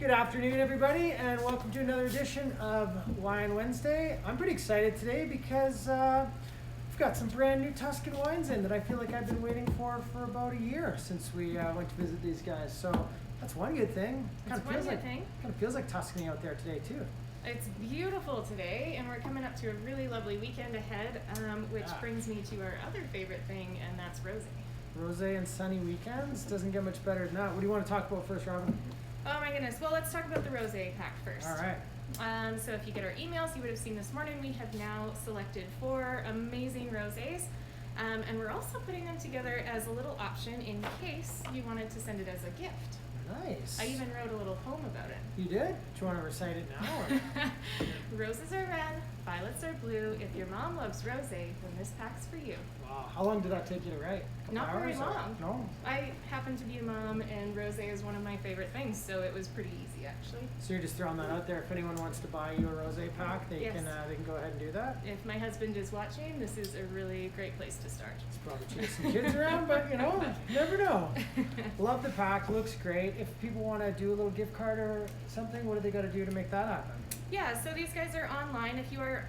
Good afternoon, everybody, and welcome to another edition of Wine Wednesday. I'm pretty excited today because we've got some brand new Tuscan wines in that I feel like I've been waiting for about a year since we went to visit these guys. So that's one good thing. Kind of feels like Tuscany out there today too. It's beautiful today, and we're coming up to a really lovely weekend ahead, which brings me to our other favorite thing, and that's Rosé. Rosé and sunny weekends doesn't get much better than that. What do you want to talk about first, Robin? Oh my goodness. Well, let's talk about the Rosé pack first. All right. So if you get our emails, you would have seen this morning we have now selected 4 amazing rosés. And we're also putting them together as a little option in case you wanted to send it as a gift. Nice. I even wrote a little poem about it. You did? Do you want to recite it now? Or? Roses are red, violets are blue. If your mom loves rosé, then this pack's for you. Wow. How long did that take you to write? Not very long. No? I happen to be a mom, and rosé is one of my favorite things, so it was pretty easy, actually. So you're just throwing that out there. If anyone wants to buy you a rosé pack, they can go ahead and do that. If my husband is watching, this is a really great place to start. It's probably chasing kids around, but you never know. Love the pack. Looks great. If people want to do a little gift card or something, what do they got to do to make that happen? Yeah, so these guys are online. If you are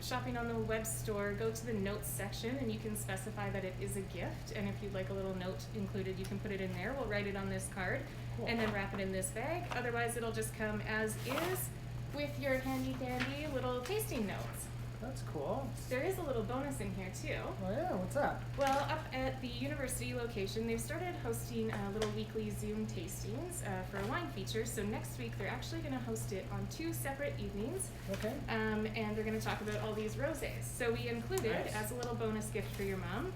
shopping on the web store, go to the notes section and you can specify that it is a gift. And if you'd like a little note included, you can put it in there. We'll write it on this card and then wrap it in this bag. Otherwise, it'll just come as is with your handy dandy little tasting notes. That's cool. There is a little bonus in here too. Oh yeah, what's that? Well, up at the university location, they've started hosting little weekly Zoom tastings for a wine feature. So next week, they're actually going to host it on 2 separate evenings. Okay. And they're going to talk about all these rosés. So we included, as a little bonus gift for your mom,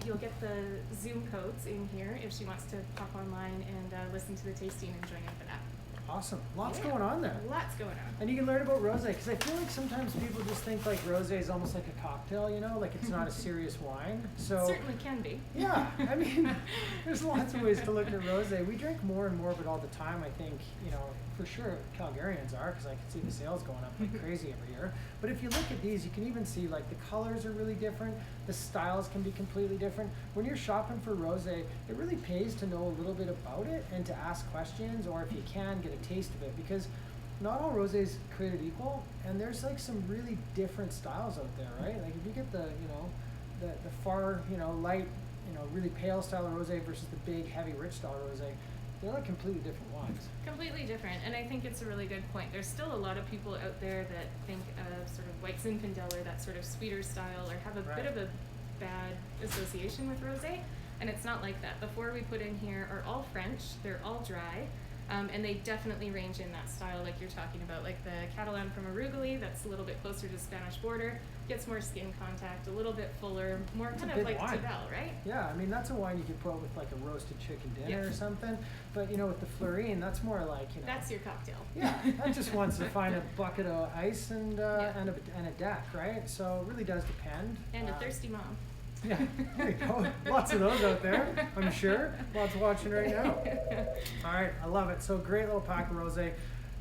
you'll get the Zoom codes in here if she wants to pop online and listen to the tasting and join in for that. Awesome. Lots going on there. Lots going on. And you can learn about rosé, because I feel like sometimes people just think like rosé is almost like a cocktail, like it's not a serious wine. So it certainly can be. Yeah, I mean, there's lots of ways to look at rosé. We drink more and more of it all the time. I think, for sure Calgarians are, because I can see the sales going up like crazy every year. But if you look at these, you can even see like the colors are really different. The styles can be completely different. When you're shopping for rosé, it really pays to know a little bit about it and to ask questions, or if you can, get a taste of it, because not all rosés created equal, and there's like some really different styles out there, right? Like if you get the far light, really pale style of rosé versus the big heavy rich style rosé, they're like completely different wines. Completely different, and I think it's a really good point. There's still a lot of people out there that think of sort of White Zinfandel or that sort of sweeter style, or have a bit of a bad association with rosé, and it's not like that. The 4 we put in here are all French, they're all dry, and they definitely range in that style like you're talking about. Like the Catalan from Aruguli, that's a little bit closer to Spanish border, gets more skin contact, a little bit fuller, more kind of like Tavel, right? Yeah, I mean, that's a wine you could put with like a roasted chicken dinner or something. But with the Florine, that's more like, That's your cocktail. Yeah, that just wants to find a bucket of ice and a deck, right? So it really does depend. And a thirsty mom. Yeah, there you go. Lots of those out there, I'm sure. Lots watching right now. All right, I love it. So great little pack of rosé.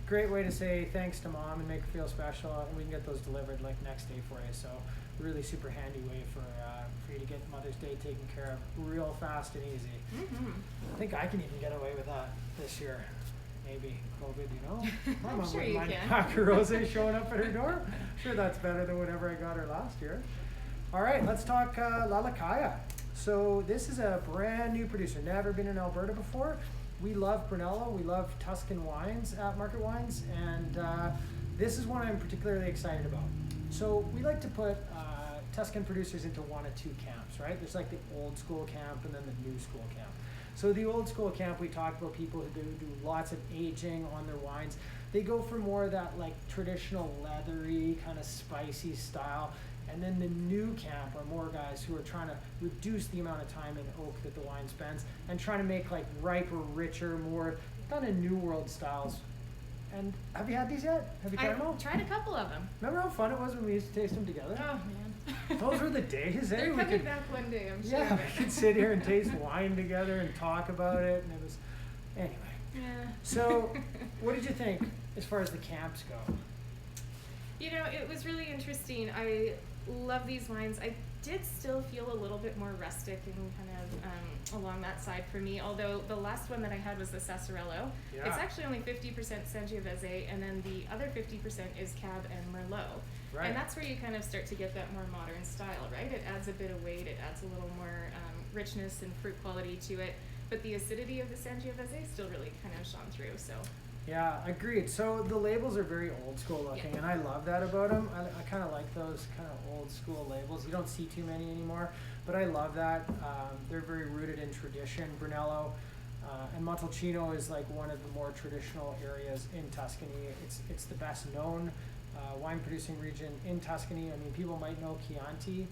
Great way to say thanks to mom and make her feel special. And we can get those delivered like next day for you. So really super handy way for you to get Mother's Day taken care of real fast and easy. Mm-hmm. I think I can even get away with that this year. Maybe COVID, I'm sure you can. Pack of rosé showing up at her door. Sure, that's better than whatever I got her last year. All right, let's talk Lovin Lecciaia. So this is a brand new producer, never been in Alberta before. We love Brunello, we love Tuscan wines at Market Wines, and this is one I'm particularly excited about. So we like to put Tuscan producers into 1 of 2 camps, right? There's like the old school camp and then the new school camp. So the old school camp, we talk about people who do lots of aging on their wines. They go for more of that like traditional leathery kind of spicy style. And then the new camp are more guys who are trying to reduce the amount of time in oak that the wine spends and trying to make like riper, richer, more kind of new world styles. And have you had these yet? Have you tried them all? I've tried a couple of them. Remember how fun it was when we used to taste them together? Oh, man. Those were the days. They're coming back one day, I'm sure. Yeah, we could sit here and taste wine together and talk about it. And it was, anyway. Yeah. So what did you think as far as the camps go? It was really interesting. I love these wines. I did still feel a little bit more rustic and kind of along that side for me, although the last one that I had was the Sassorello. Yeah. It's actually only 50% Sangiovese, and then the other 50% is Cab and Merlot. Right. And that's where you kind of start to get that more modern style, right? It adds a bit of weight, it adds a little more richness and fruit quality to it, but the acidity of the Sangiovese still really kind of shone through, so. Yeah, agreed. So the labels are very old school looking, and I love that about them. I kind of like those kind of old school labels. You don't see too many anymore, but I love that. They're very rooted in tradition. Brunello and Montalcino is like one of the more traditional areas in Tuscany. It's the best known wine producing region in Tuscany. I mean, people might know Chianti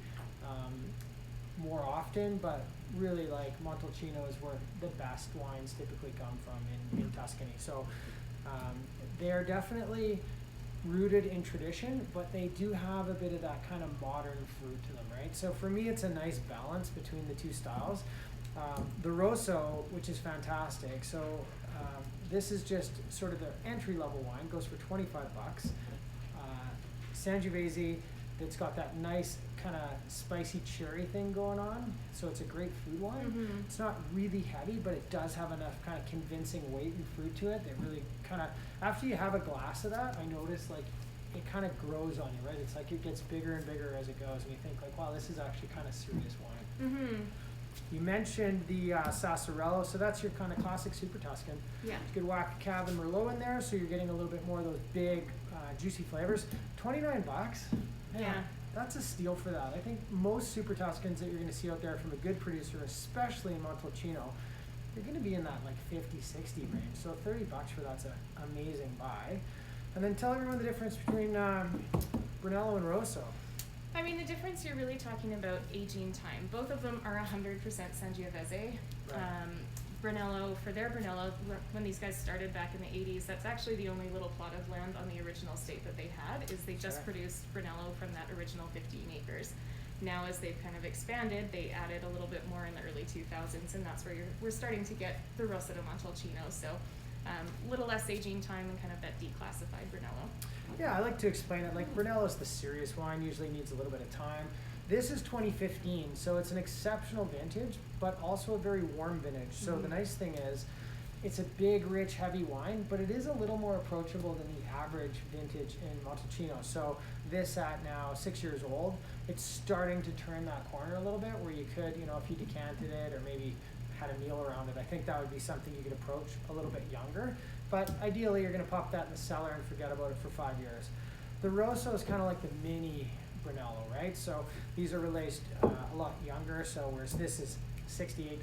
more often, but really like Montalcino is where the best wines typically come from in Tuscany. So they're definitely rooted in tradition, but they do have a bit of that kind of modern fruit to them, right? So for me, it's a nice balance between the two styles. The Rosso, which is fantastic. So this is just sort of the entry-level wine, goes for 25 bucks. Sangiovese, that's got that nice kind of spicy cherry thing going on. So it's a great food wine. Mm-hmm. It's not really heavy, but it does have enough kind of convincing weight and fruit to it that really kind of, after you have a glass of that, I notice like it kind of grows on you, right? It's like it gets bigger and bigger as it goes, and you think like, wow, this is actually kind of serious wine. Mm-hmm. You mentioned the Sassorello, so that's your kind of classic Super Tuscan. Yeah. You could whack Cab and Merlot in there, so you're getting a little bit more of those big, juicy flavors. 29 bucks. Yeah. That's a steal for that. I think most Super Tuscans that you're going to see out there from a good producer, especially in Montalcino, you're going to be in that like 50, 60 range. So 30 bucks for that's an amazing buy. And then tell everyone the difference between Brunello and Rosso. I mean, the difference you're really talking about aging time. Both of them are 100% Sangiovese. Right. Brunello, for their Brunello, when these guys started back in the 80s, that's actually the only little plot of land on the original estate that they had, is they just produced Brunello from that original 15 acres. Now, as they've kind of expanded, they added a little bit more in the early 2000s, and that's where we're starting to get the Rosso di Montalcino. So, little less aging time and kind of that declassified Brunello. Yeah, I like to explain it. Like Brunello is the serious wine, usually needs a little bit of time. This is 2015, so it's an exceptional vintage, but also a very warm vintage. So the nice thing is, it's a big, rich, heavy wine, but it is a little more approachable than the average vintage in Montalcino. So this at now 6 years old, it's starting to turn that corner a little bit where you could, you know, if you decanted it or maybe had a meal around it, I think that would be something you could approach a little bit younger. But ideally, you're going to pop that in the cellar and forget about it for 5 years. The Rosso is kind of like the mini Brunello, right? So these are released a lot younger. So whereas this is $68,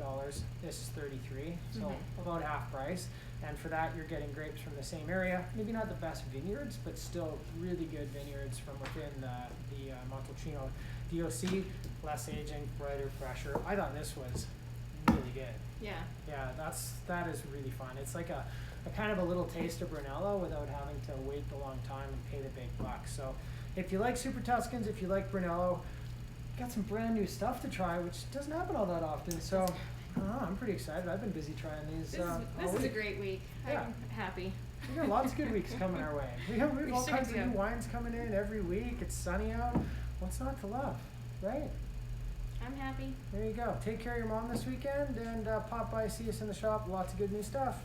this is $33, so about half price. And for that, you're getting grapes from the same area. Maybe not the best vineyards, but still really good vineyards from within the Montalcino DOC. Less aging, brighter, fresher. I thought this was really good. Yeah. Yeah, that is really fun. It's like a kind of a little taste of Brunello without having to wait the long time and pay the big bucks. So if you like Super Tuscans, if you like Brunello, got some brand new stuff to try, which doesn't happen all that often. So I'm pretty excited. I've been busy trying these. This is a great week. Yeah. I'm happy. We got lots of good weeks coming our way. We have all kinds of new wines coming in every week. It's sunny out. What's not to love, right? I'm happy. There you go. Take care of your mom this weekend and pop by, see us in the shop. Lots of good new stuff.